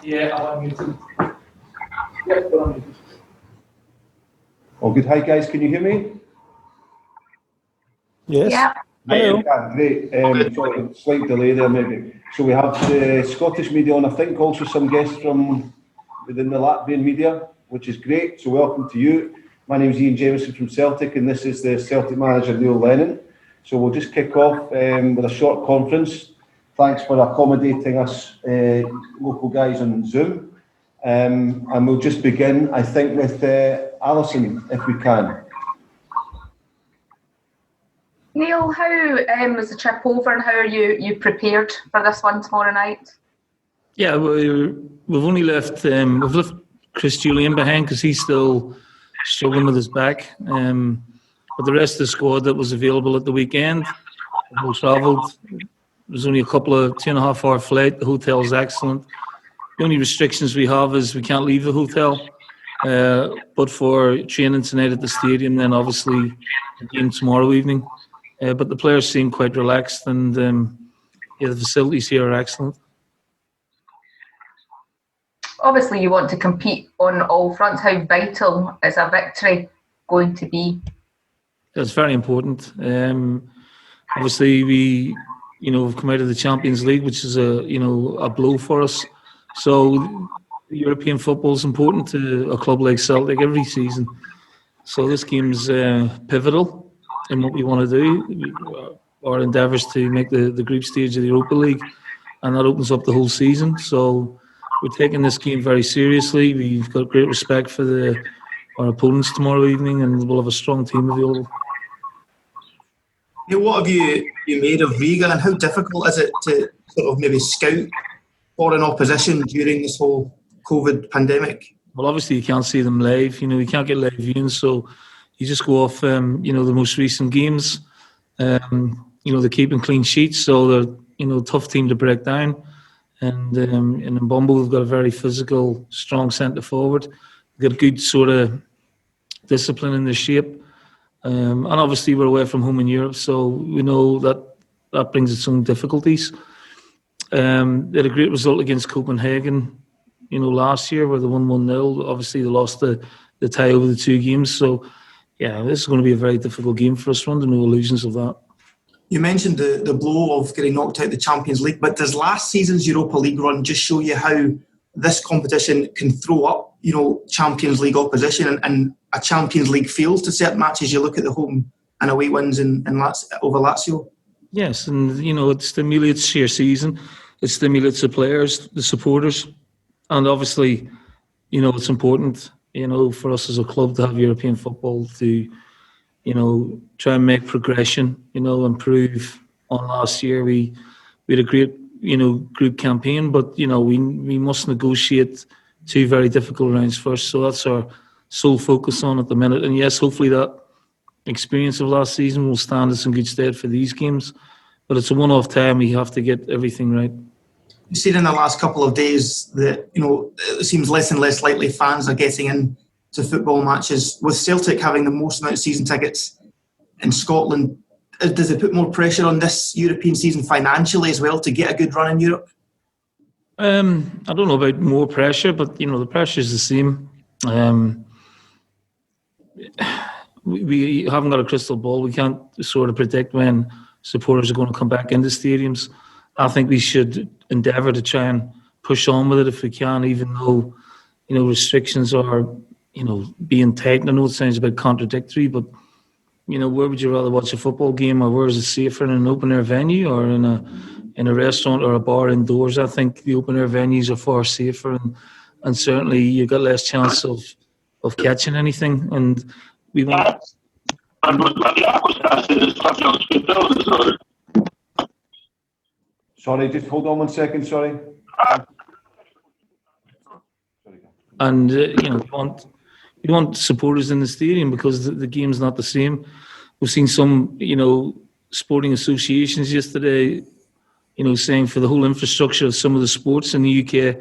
Yeah, I'm unmuted. Yep, we're unmuted. Oh, good. Hi, guys. Can you hear me? Yes. Yeah. Hello. Great. Sorry, slight delay there, maybe. So we have the Scottish media on, I think, also some guests from within the Latvian media, which is great. So welcome to you. My name is Ian Jamieson from Celtic, and this is the Celtic manager, Neil Lennon. So we'll just kick off with a short conference. Thanks for accommodating us local guys on Zoom. And we'll just begin, I think, with Alison, if we can. Neil, how was the trip over, and how are you prepared for this one tomorrow night? Yeah, we've only left we've left Chris Julian behind because he's still struggling with his back. But the rest of the squad that was available at the weekend, all travelled. There's only a couple of 2.5 hour flight. The hotel's excellent. The only restrictions we have is we can't leave the hotel. But for training tonight at the stadium, then obviously the game tomorrow evening. But the players seem quite relaxed, and the facilities here are excellent. Obviously, you want to compete on all fronts. How vital is a victory going to be? It's very important. Obviously, we've come out of the Champions League, which is a blow for us. So European football is important to a club like Celtic every season. So this game's pivotal in what we want to do. Our endeavours to make the group stage of the Europa League, and that opens up the whole season. So we're taking this game very seriously. We've got great respect for our opponents tomorrow evening, and we'll have a strong team available. What have you made of Riga, and how difficult is it to sort of maybe scout foreign opposition during this whole COVID pandemic? Well, obviously you can't see them live. You can't get live viewings, so you just go off, the most recent games. They're keeping clean sheets, so they're tough team to break down. And in Mbombo, we've got a very physical, strong centre forward. We've got good sort of discipline in their shape. And obviously we're away from home in Europe, so we know that brings its own difficulties. They had a great result against Copenhagen, last year, where they won 1-0. Obviously they lost the tie over the two games. So, yeah, this is going to be a very difficult game for us. We're under no illusions of that. You mentioned the blow of getting knocked out of the Champions League, but does last season's Europa League run just show you how this competition can throw up, Champions League opposition and a Champions League feels to certain matches? You look at the home and away wins in over Lazio. Yes, and it stimulates your season. It stimulates the players, the supporters, and obviously, it's important, for us as a club to have European football to, try and make progression, improve on last year. We had a great, group campaign, but, we must negotiate 2 very difficult rounds first. So that's our sole focus on at the minute. And yes, hopefully that experience of last season will stand us in good stead for these games. But it's a one-off time. We have to get everything right. You've seen in the last couple of days that, it seems less and less likely fans are getting into football matches. With Celtic having the most amount of season tickets in Scotland, does it put more pressure on this European season financially as well to get a good run in Europe? I don't know about more pressure, but, the pressure is the same. We haven't got a crystal ball. We can't sort of predict when supporters are going to come back into stadiums. I think we should endeavour to try and push on with it if we can, even though, restrictions are, being tightened. I know it sounds a bit contradictory, but, where would you rather watch a football game, or where is it safer, in an open-air venue or in a restaurant or a bar indoors? I think the open-air venues are far safer, and certainly you've got less chance of catching anything. And we want... Sorry, just hold on 1 second, sorry. And, you want supporters in the stadium because the game's not the same. We've seen some, sporting associations yesterday, saying for the whole infrastructure of some of the sports in the UK,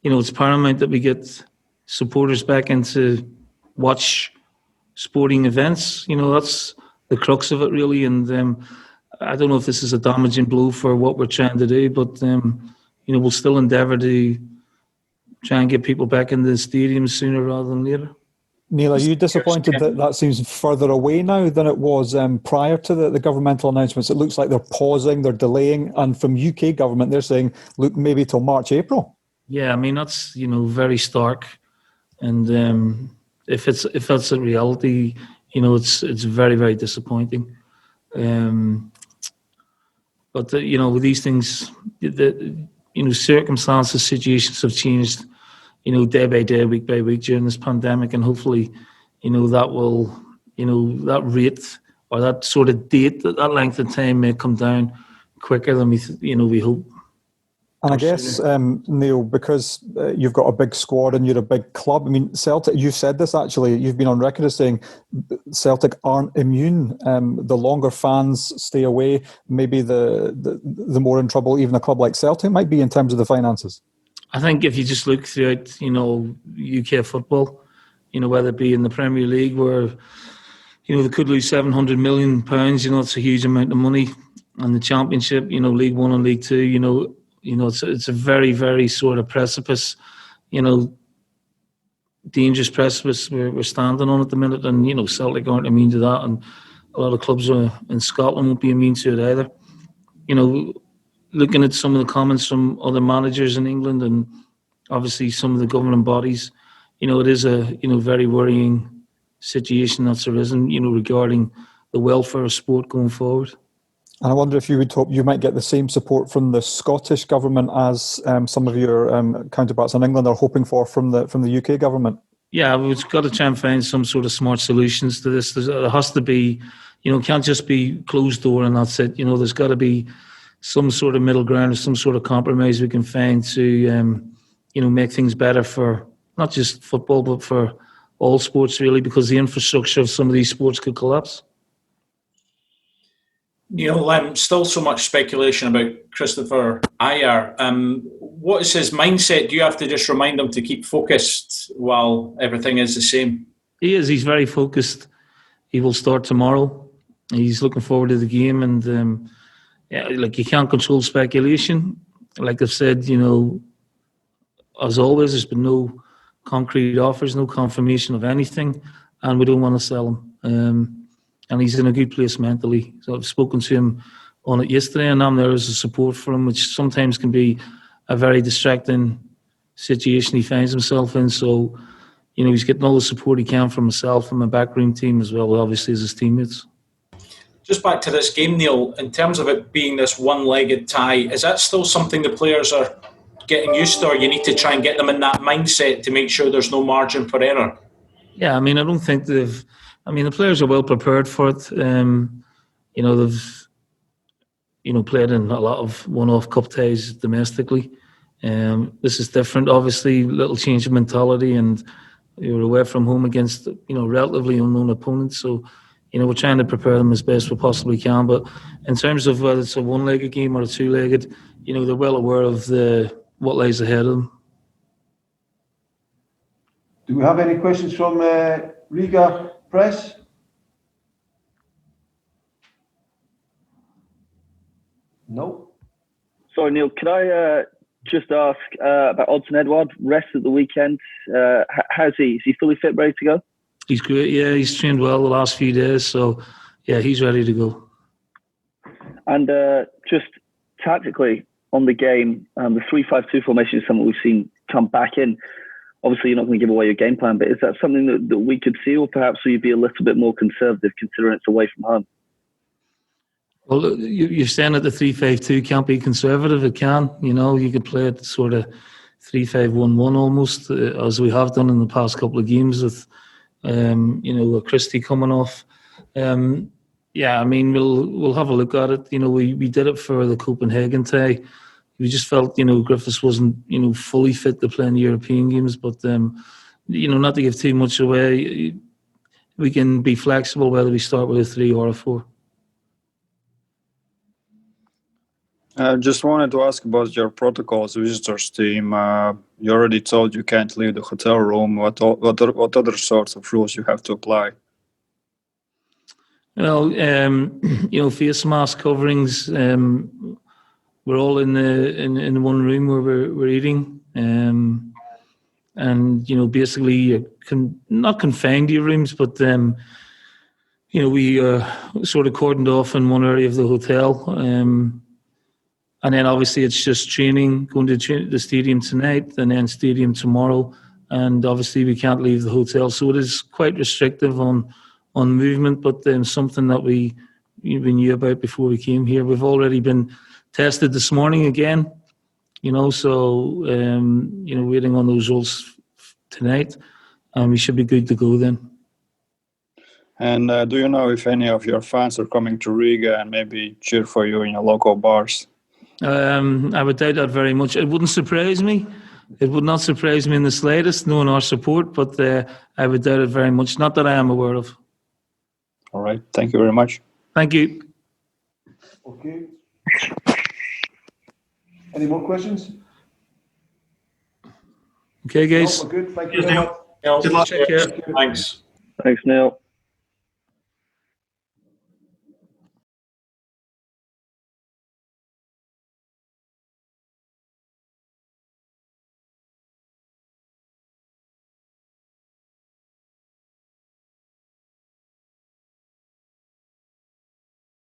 it's paramount that we get supporters back into watch sporting events. That's the crux of it, really. And I don't know if this is a damaging blow for what we're trying to do, but we'll still endeavour to try and get people back in the stadium sooner rather than later. Neil, are you disappointed that seems further away now than it was prior to the governmental announcements? It looks like they're pausing, they're delaying, and from UK government they're saying, look, maybe till March, April. Yeah, I mean that's very stark, and if that's a reality, it's very, very disappointing. But with these things, circumstances, situations have changed, day by day, week by week during this pandemic, and hopefully, that will, that rate or that sort of date, that length of time may come down quicker than we hope. And I guess, Neil, because you've got a big squad and you're a big club, I mean, Celtic, you said this actually, you've been on record as saying Celtic aren't immune. The longer fans stay away, maybe the more in trouble even a club like Celtic might be in terms of the finances. I think if you just look throughout, UK football, whether it be in the Premier League where, they could lose £700 million, it's a huge amount of money. And the Championship, League One and League Two, it's a very, very sort of precipice, dangerous precipice we're standing on at the minute. And, Celtic aren't immune to that. And a lot of clubs in Scotland won't be immune to it either. Looking at some of the comments from other managers in England and obviously some of the governing bodies, it is a, very worrying situation that's arisen, regarding the welfare of sport going forward. And I wonder if you would hope you might get the same support from the Scottish government as some of your counterparts in England are hoping for from the UK government. Yeah, we've got to try and find some sort of smart solutions to this. There has to be, it can't just be closed door and that's it. There's got to be some sort of middle ground or some sort of compromise we can find to, make things better for not just football but for all sports really, because the infrastructure of some of these sports could collapse. Still so much speculation about Christopher Ayer. What is his mindset? Do you have to just remind him to keep focused while everything is the same? He is. He's very focused. He will start tomorrow. He's looking forward to the game, and you can't control speculation. Like I've said, as always, there's been no concrete offers, no confirmation of anything, and we don't want to sell him. And he's in a good place mentally. So I've spoken to him on it yesterday, and I'm there as a support for him, which sometimes can be a very distracting situation he finds himself in. So, he's getting all the support he can from myself and my backroom team as well, obviously, as his teammates. Just back to this game, Neil, in terms of it being this one-legged tie, is that still something the players are getting used to, or you need to try and get them in that mindset to make sure there's no margin for error? Yeah, I don't think the players are well prepared for it. They've, played in a lot of one-off cup ties domestically. This is different, obviously, little change of mentality, and you're away from home against, relatively unknown opponents. So, we're trying to prepare them as best we possibly can. But in terms of whether it's a one-legged game or a two-legged, they're well aware of what lies ahead of them. Do we have any questions from Riga Press? No. Sorry, Neil, could I just ask about Odsonne Edouard, rest of the weekend? How's he? Is he fully fit, ready to go? He's great, yeah. He's trained well the last few days, so, yeah, he's ready to go. And just tactically on the game, the 3-5-2 formation is something we've seen come back in. Obviously, you're not going to give away your game plan, but is that something that we could see, or perhaps will you be a little bit more conservative considering it's away from home? Well, you're saying that the 3-5-2 can't be conservative. It can. You could play it sort of 3-5-1-1 almost, as we have done in the past couple of games with, Christie coming off. We'll have a look at it. We did it for the Copenhagen tie. We just felt, Griffiths wasn't, fully fit to play in European games. But, not to give too much away, we can be flexible whether we start with a 3 or a 4. Just wanted to ask about your protocols, visitors team. You already told you can't leave the hotel room. What other sorts of rules you have to apply? Well, face mask coverings. We're all in one room where we're eating. and basically not confined to your rooms, but we sort of cordoned off in one area of the hotel, and then obviously it's just training, going to the stadium tonight, and then stadium tomorrow, and obviously we can't leave the hotel, so it is quite restrictive on movement, but something that we knew about before we came here. We've already been tested this morning again, so waiting on those results tonight, and we should be good to go then. And do you know if any of your fans are coming to Riga and maybe cheer for you in your local bars? I would doubt that very much. It wouldn't surprise me. It would not surprise me in the slightest, knowing our support, but I would doubt it very much. Not that I am aware of. All right. Thank you very much. Thank you. Okay. Any more questions? Okay, guys. No, we're good. Thank you very much. Neil, Good luck. Cheers. Thanks. Thanks, Neil.